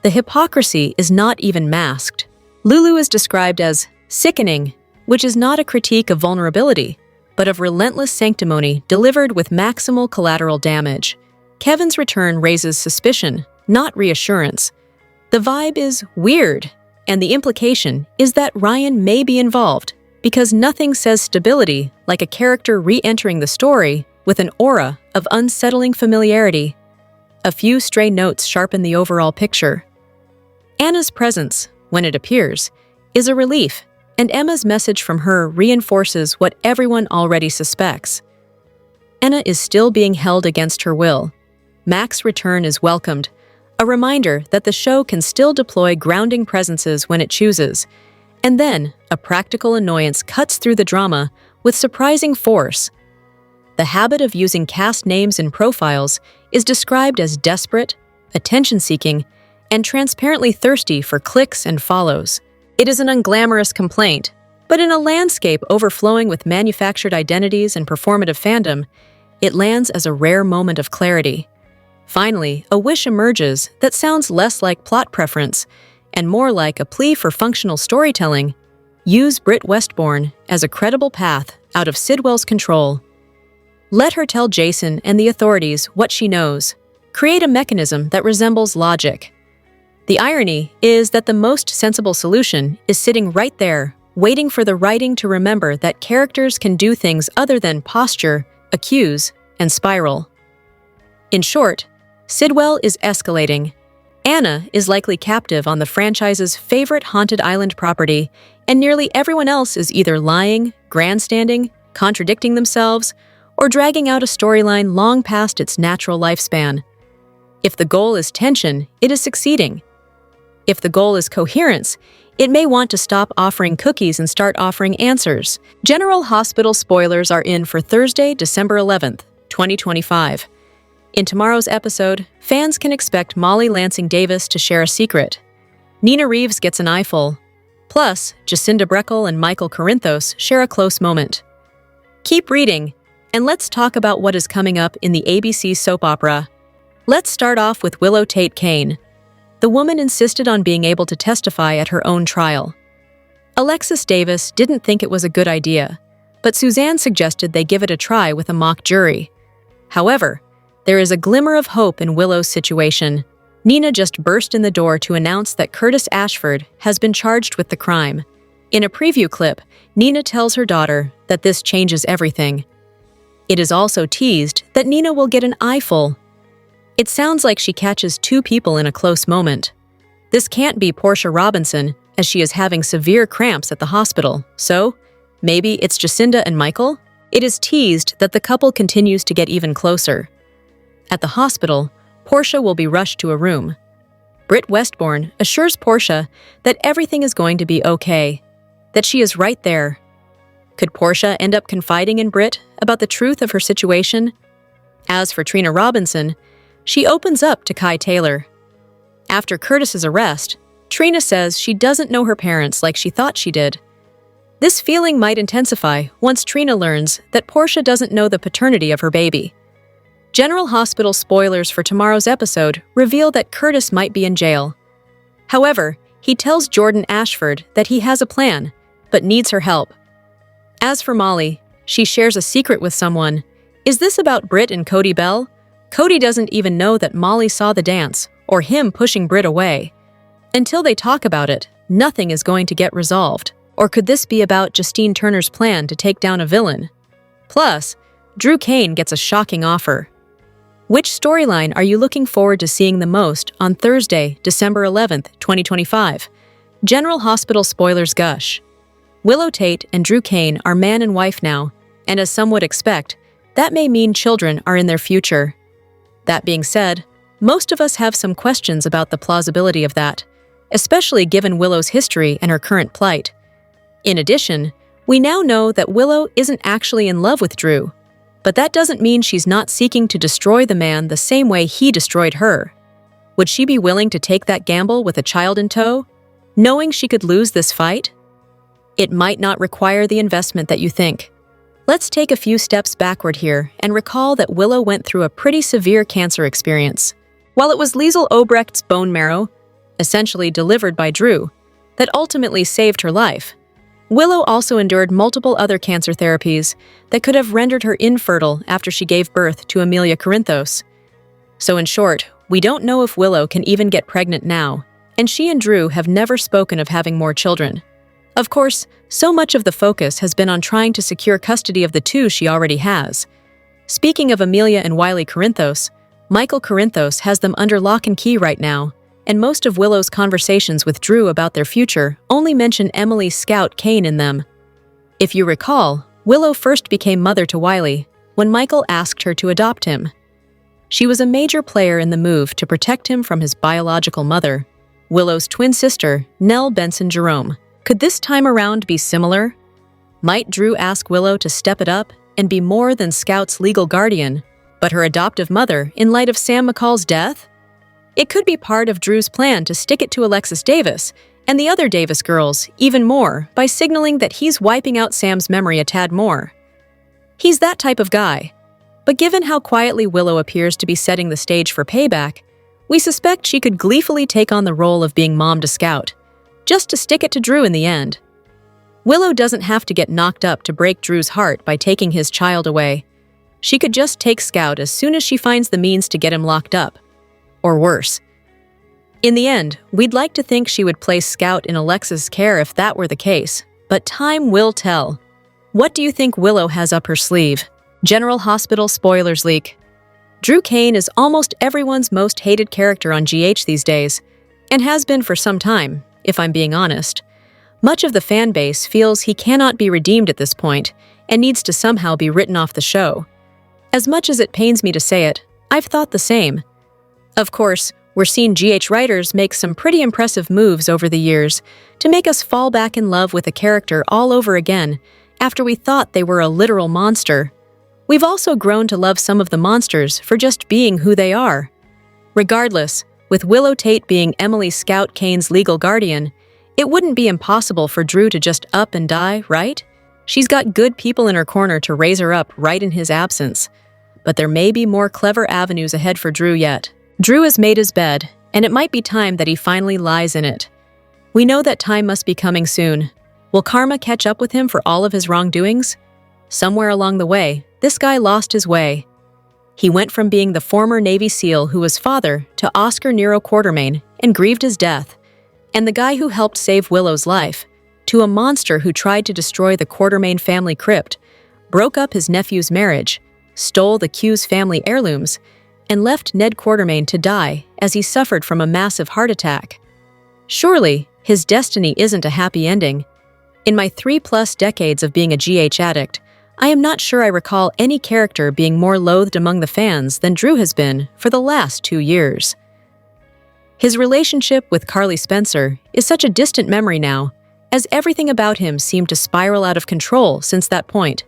The hypocrisy is not even masked. Lulu is described as sickening, which is not a critique of vulnerability, but of relentless sanctimony delivered with maximal collateral damage. Kevin's return raises suspicion, not reassurance. The vibe is weird, and the implication is that Ryan may be involved, because nothing says stability like a character re-entering the story with an aura of unsettling familiarity. A few stray notes sharpen the overall picture. Anna's presence, when it appears, is a relief, and Emma's message from her reinforces what everyone already suspects. Anna is still being held against her will. Mac's return is welcomed, a reminder that the show can still deploy grounding presences when it chooses. And then, a practical annoyance cuts through the drama with surprising force. The habit of using cast names in profiles is described as desperate, attention-seeking, and transparently thirsty for clicks and follows. It is an unglamorous complaint, but in a landscape overflowing with manufactured identities and performative fandom, it lands as a rare moment of clarity. Finally, a wish emerges that sounds less like plot preference and more like a plea for functional storytelling. Use Britt Westbourne as a credible path out of Sidwell's control. Let her tell Jason and the authorities what she knows. Create a mechanism that resembles logic. The irony is that the most sensible solution is sitting right there, waiting for the writing to remember that characters can do things other than posture, accuse, and spiral. In short, Sidwell is escalating. Anna is likely captive on the franchise's favorite haunted island property, and nearly everyone else is either lying, grandstanding, contradicting themselves, or dragging out a storyline long past its natural lifespan. If the goal is tension, it is succeeding. If the goal is coherence, it may want to stop offering cookies and start offering answers. General Hospital spoilers are in for Thursday, December 11th, 2025. In tomorrow's episode, fans can expect Molly Lansing Davis to share a secret. Nina Reeves gets an eyeful. Plus, Jacinda Breckel and Michael Corinthos share a close moment. Keep reading, and let's talk about what is coming up in the ABC soap opera. Let's start off with Willow Tate Kane. The woman insisted on being able to testify at her own trial. Alexis Davis didn't think it was a good idea, but Suzanne suggested they give it a try with a mock jury. However, there is a glimmer of hope in Willow's situation. Nina just burst in the door to announce that Curtis Ashford has been charged with the crime. In a preview clip, Nina tells her daughter that this changes everything. It is also teased that Nina will get an eyeful. It sounds like she catches two people in a close moment. This can't be Portia Robinson, as she is having severe cramps at the hospital, so maybe it's Jacinda and Michael? It is teased that the couple continues to get even closer. At the hospital, Portia will be rushed to a room. Britt Westbourne assures Portia that everything is going to be okay, that she is right there. Could Portia end up confiding in Britt about the truth of her situation? As for Trina Robinson, she opens up to Kai Taylor. After Curtis's arrest, Trina says she doesn't know her parents like she thought she did. This feeling might intensify once Trina learns that Portia doesn't know the paternity of her baby. General Hospital spoilers for tomorrow's episode reveal that Curtis might be in jail. However, he tells Jordan Ashford that he has a plan, but needs her help. As for Molly, she shares a secret with someone. Is this about Britt and Cody Bell? Cody doesn't even know that Molly saw the dance, or him pushing Britt away. Until they talk about it, nothing is going to get resolved. Or could this be about Justine Turner's plan to take down a villain? Plus, Drew Kane gets a shocking offer. Which storyline are you looking forward to seeing the most on Thursday, December 11th, 2025? General Hospital spoilers gush. Willow Tate and Drew Kane are man and wife now, and as some would expect, that may mean children are in their future. That being said, most of us have some questions about the plausibility of that, especially given Willow's history and her current plight. In addition, we now know that Willow isn't actually in love with Drew, but that doesn't mean she's not seeking to destroy the man the same way he destroyed her. Would she be willing to take that gamble with a child in tow, knowing she could lose this fight? It might not require the investment that you think. Let's take a few steps backward here and recall that Willow went through a pretty severe cancer experience. While it was Liesl Obrecht's bone marrow, essentially delivered by Drew, that ultimately saved her life, Willow also endured multiple other cancer therapies that could have rendered her infertile after she gave birth to Amelia Corinthos. So in short, we don't know if Willow can even get pregnant now, and she and Drew have never spoken of having more children. Of course, so much of the focus has been on trying to secure custody of the two she already has. Speaking of Amelia and Wiley Corinthos, Michael Corinthos has them under lock and key right now, and most of Willow's conversations with Drew about their future only mention Emily Scout Kane in them. If you recall, Willow first became mother to Wiley when Michael asked her to adopt him. She was a major player in the move to protect him from his biological mother, Willow's twin sister, Nell Benson Jerome. Could this time around be similar? Might Drew ask Willow to step it up and be more than Scout's legal guardian, but her adoptive mother in light of Sam McCall's death? It could be part of Drew's plan to stick it to Alexis Davis and the other Davis girls even more by signaling that he's wiping out Sam's memory a tad more. He's that type of guy. But given how quietly Willow appears to be setting the stage for payback, we suspect she could gleefully take on the role of being mom to Scout, just to stick it to Drew in the end. Willow doesn't have to get knocked up to break Drew's heart by taking his child away. She could just take Scout as soon as she finds the means to get him locked up. Or worse. In the end, we'd like to think she would place Scout in Alexis' care if that were the case, but time will tell. What do you think Willow has up her sleeve? General Hospital spoilers leak. Drew Cain is almost everyone's most hated character on GH these days, and has been for some time, if I'm being honest. Much of the fan base feels he cannot be redeemed at this point, and needs to somehow be written off the show. As much as it pains me to say it, I've thought the same. Of course, we're seeing GH writers make some pretty impressive moves over the years to make us fall back in love with a character all over again after we thought they were a literal monster. We've also grown to love some of the monsters for just being who they are. Regardless, with Willow Tate being Emily Scout Cain's legal guardian, it wouldn't be impossible for Drew to just up and die, right? She's got good people in her corner to raise her up right in his absence. But there may be more clever avenues ahead for Drew yet. Drew has made his bed, and it might be time that he finally lies in it. We know that time must be coming soon. Will karma catch up with him for all of his wrongdoings? Somewhere along the way, this guy lost his way. He went from being the former Navy SEAL who was father to Oscar Nero Quartermain and grieved his death, and the guy who helped save Willow's life, to a monster who tried to destroy the Quartermain family crypt, broke up his nephew's marriage, stole the Q's family heirlooms, and left Ned Quartermain to die as he suffered from a massive heart attack. Surely, his destiny isn't a happy ending. In my 3+ decades of being a GH addict, I am not sure I recall any character being more loathed among the fans than Drew has been for the last 2 years. His relationship with Carly Spencer is such a distant memory now, as everything about him seemed to spiral out of control since that point.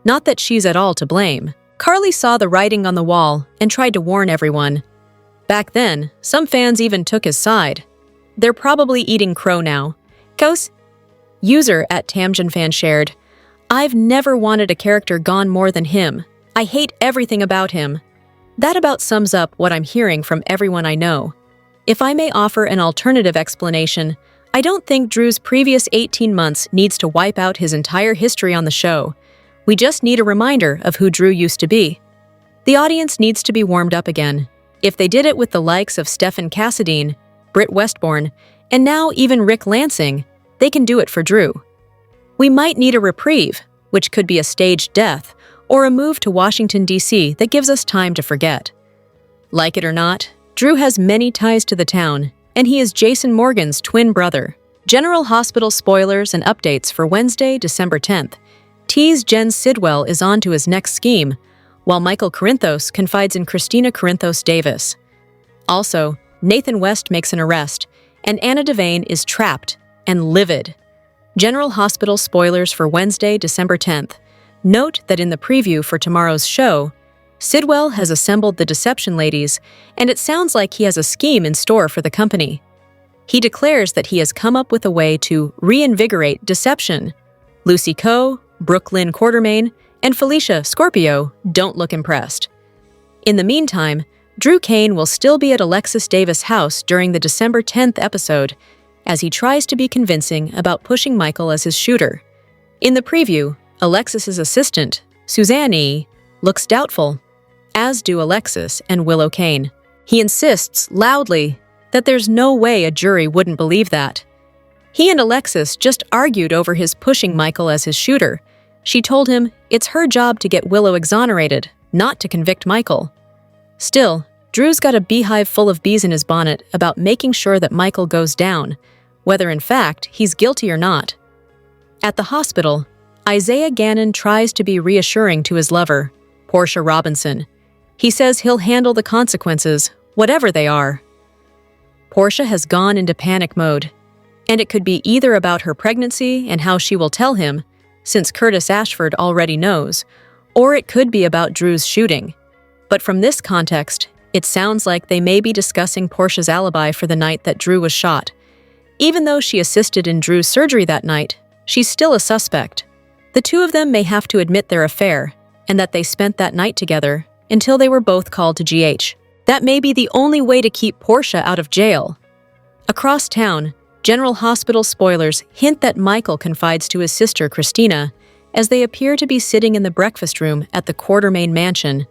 Not that she's at all to blame. Carly saw the writing on the wall and tried to warn everyone. Back then, some fans even took his side. They're probably eating crow now. Kos? User at TamjinFan shared, "I've never wanted a character gone more than him. I hate everything about him." That about sums up what I'm hearing from everyone I know. If I may offer an alternative explanation, I don't think Drew's previous 18 months needs to wipe out his entire history on the show. We just need a reminder of who Drew used to be. The audience needs to be warmed up again. If they did it with the likes of Stephen Cassadine, Britt Westbourne, and now even Rick Lansing, they can do it for Drew. We might need a reprieve, which could be a staged death, or a move to Washington, D.C. that gives us time to forget. Like it or not, Drew has many ties to the town, and he is Jason Morgan's twin brother. General Hospital spoilers and updates for Wednesday, December 10th. Tease Jen Sidwell is on to his next scheme, while Michael Corinthos confides in Christina Corinthos Davis. Also, Nathan West makes an arrest, and Anna Devane is trapped and livid. General Hospital spoilers for Wednesday, December 10th. Note that in the preview for tomorrow's show, Sidwell has assembled the Deception Ladies, and it sounds like he has a scheme in store for the company. He declares that he has come up with a way to reinvigorate deception. Lucy Coe, Brooklyn Quartermain, and Felicia Scorpio don't look impressed. In the meantime, Drew Cain will still be at Alexis Davis' house during the December 10th episode, as he tries to be convincing about pushing Michael as his shooter. In the preview, Alexis's assistant, Suzanne E., looks doubtful, as do Alexis and Willow Cain. He insists loudly that there's no way a jury wouldn't believe that. He and Alexis just argued over his pushing Michael as his shooter. She told him it's her job to get Willow exonerated, not to convict Michael. Still, Drew's got a beehive full of bees in his bonnet about making sure that Michael goes down, whether in fact he's guilty or not. At the hospital, Isaiah Gannon tries to be reassuring to his lover, Portia Robinson. He says he'll handle the consequences, whatever they are. Portia has gone into panic mode, and it could be either about her pregnancy and how she will tell him, since Curtis Ashford already knows, or it could be about Drew's shooting. But from this context, It sounds like they may be discussing Portia's alibi for the night that Drew was shot. Even though she assisted in Drew's surgery that night, she's still a suspect. The two of them may have to admit their affair, and that they spent that night together until they were both called to GH. That may be the only way to keep Portia out of jail. Across town, General Hospital spoilers hint that Michael confides to his sister Christina as they appear to be sitting in the breakfast room at the Quartermain mansion.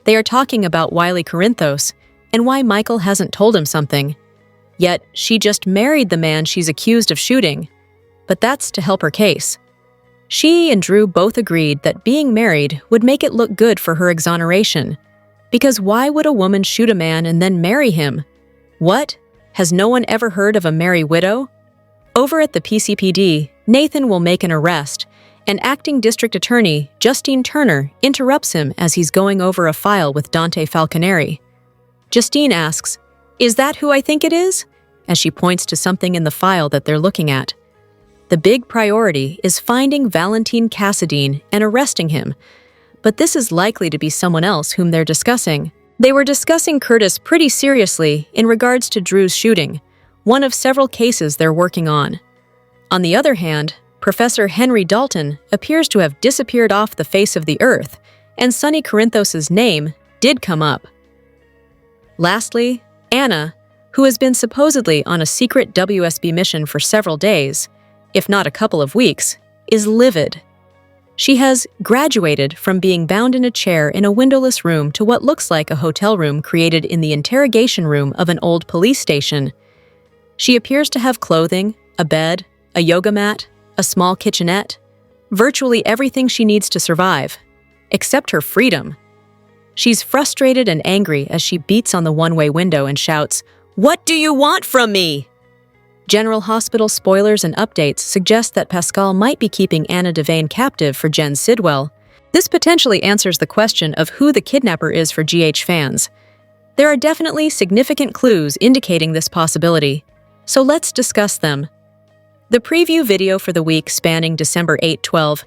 They are talking about Wiley Corinthos and why Michael hasn't told him something. Yet, she just married the man she's accused of shooting. But that's to help her case. She and Drew both agreed that being married would make it look good for her exoneration. Because why would a woman shoot a man and then marry him? What? Has no one ever heard of a merry widow? Over at the PCPD, Nathan will make an arrest, and acting district attorney Justine Turner interrupts him as he's going over a file with Dante Falconeri. Justine asks, "Is that who I think it is?" as she points to something in the file that they're looking at. The big priority is finding Valentine Cassadine and arresting him, but this is likely to be someone else whom they're discussing. They were discussing Curtis pretty seriously in regards to Drew's shooting, one of several cases they're working on. On the other hand, Professor Henry Dalton appears to have disappeared off the face of the earth, and Sonny Corinthos' name did come up. Lastly, Anna, who has been supposedly on a secret WSB mission for several days, if not a couple of weeks, is livid. She has graduated from being bound in a chair in a windowless room to what looks like a hotel room created in the interrogation room of an old police station. She appears to have clothing, a bed, a yoga mat, a small kitchenette, virtually everything she needs to survive, except her freedom. She's frustrated and angry as she beats on the one-way window and shouts, "What do you want from me?" General Hospital spoilers and updates suggest that Pascal might be keeping Anna Devane captive for Jen Sidwell. This potentially answers the question of who the kidnapper is for GH fans. There are definitely significant clues indicating this possibility, so let's discuss them. The preview video for the week spanning December 8-12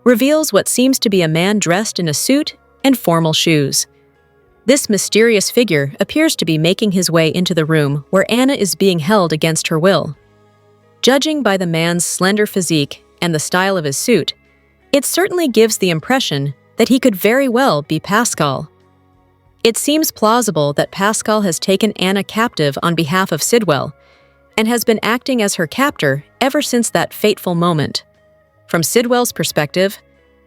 reveals what seems to be a man dressed in a suit and formal shoes. This mysterious figure appears to be making his way into the room where Anna is being held against her will. Judging by the man's slender physique and the style of his suit, it certainly gives the impression that he could very well be Pascal. It seems plausible that Pascal has taken Anna captive on behalf of Sidwell and has been acting as her captor ever since that fateful moment. From Sidwell's perspective,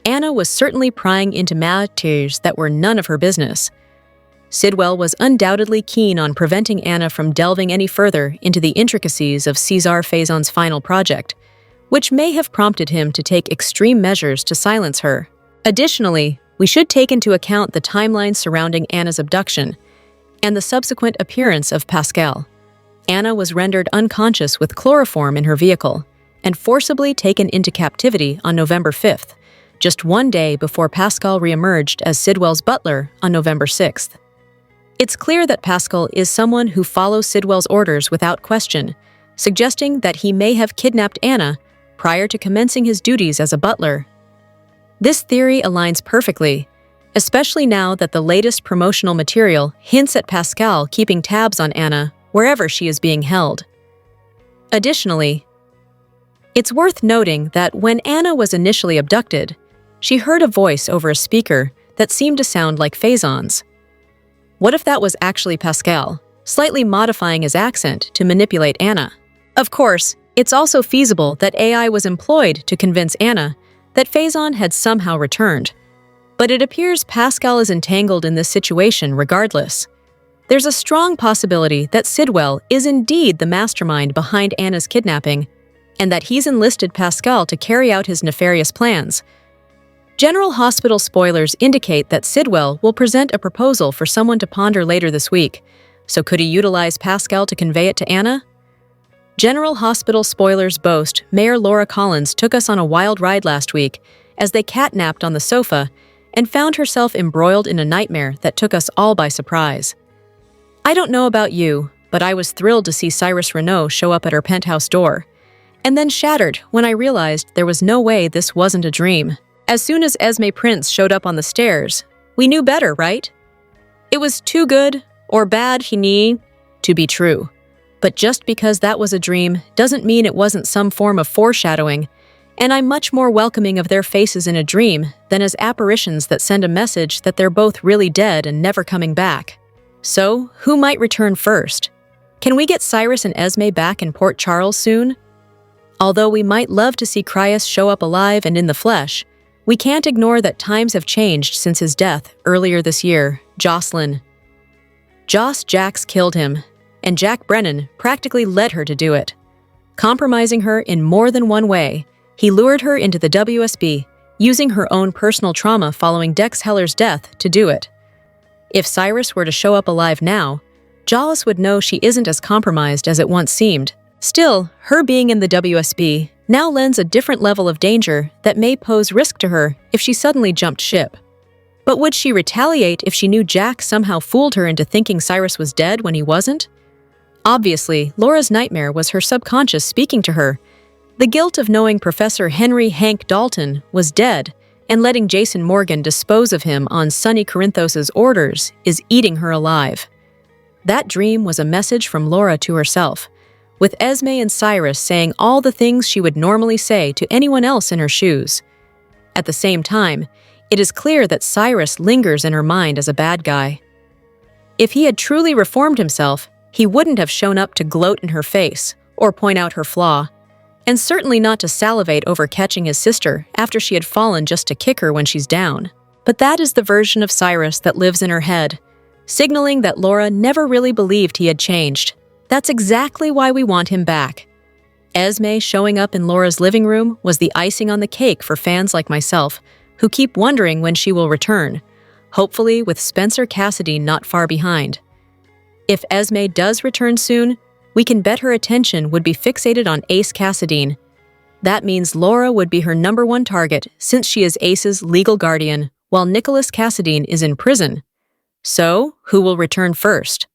Anna was certainly prying into matters that were none of her business. Sidwell was undoubtedly keen on preventing Anna from delving any further into the intricacies of César Faison's final project, which may have prompted him to take extreme measures to silence her. Additionally, we should take into account the timeline surrounding Anna's abduction and the subsequent appearance of Pascal. Anna was rendered unconscious with chloroform in her vehicle and forcibly taken into captivity on November 5th, just one day before Pascal reemerged as Sidwell's butler on November 6th. It's clear that Pascal is someone who follows Sidwell's orders without question, suggesting that he may have kidnapped Anna prior to commencing his duties as a butler. This theory aligns perfectly, especially now that the latest promotional material hints at Pascal keeping tabs on Anna wherever she is being held. Additionally, it's worth noting that when Anna was initially abducted, she heard a voice over a speaker that seemed to sound like Faison's. What if that was actually Pascal, slightly modifying his accent to manipulate Anna? Of course, it's also feasible that AI was employed to convince Anna that Faison had somehow returned. But it appears Pascal is entangled in this situation regardless. There's a strong possibility that Sidwell is indeed the mastermind behind Anna's kidnapping, and that he's enlisted Pascal to carry out his nefarious plans. General Hospital spoilers indicate that Sidwell will present a proposal for someone to ponder later this week, so could he utilize Pascal to convey it to Anna? General Hospital spoilers boast Mayor Laura Collins took us on a wild ride last week as they catnapped on the sofa and found herself embroiled in a nightmare that took us all by surprise. I don't know about you, but I was thrilled to see Cyrus Renaud show up at her penthouse door, and then shattered when I realized there was no way this wasn't a dream. As soon as Esme Prince showed up on the stairs, we knew better, right? It was too good or bad he need to be true. But just because that was a dream doesn't mean it wasn't some form of foreshadowing, and I'm much more welcoming of their faces in a dream than as apparitions that send a message that they're both really dead and never coming back. So, who might return first? Can we get Cyrus and Esme back in Port Charles soon? Although we might love to see Cryas show up alive and in the flesh, we can't ignore that times have changed since his death earlier this year. Jocelyn. Joss Jacks killed him, and Jack Brennan practically led her to do it. Compromising her in more than one way, he lured her into the WSB, using her own personal trauma following Dex Heller's death to do it. If Cyrus were to show up alive now, Jollis would know she isn't as compromised as it once seemed. Still, her being in the WSB now lends a different level of danger that may pose risk to her if she suddenly jumped ship. But would she retaliate if she knew Jack somehow fooled her into thinking Cyrus was dead when he wasn't? Obviously, Laura's nightmare was her subconscious speaking to her. The guilt of knowing Professor Henry Hank Dalton was dead and letting Jason Morgan dispose of him on Sonny Corinthos' orders is eating her alive. That dream was a message from Laura to herself, with Esme and Cyrus saying all the things she would normally say to anyone else in her shoes. At the same time, it is clear that Cyrus lingers in her mind as a bad guy. If he had truly reformed himself, he wouldn't have shown up to gloat in her face or point out her flaw, and certainly not to salivate over catching his sister after she had fallen just to kick her when she's down. But that is the version of Cyrus that lives in her head, signaling that Laura never really believed he had changed. That's exactly why we want him back. Esme showing up in Laura's living room was the icing on the cake for fans like myself, who keep wondering when she will return, hopefully with Spencer Cassidy not far behind. If Esme does return soon, we can bet her attention would be fixated on Ace Cassadine. That means Laura would be her #1 target since she is Ace's legal guardian, while Nicholas Cassadine is in prison. So, who will return first?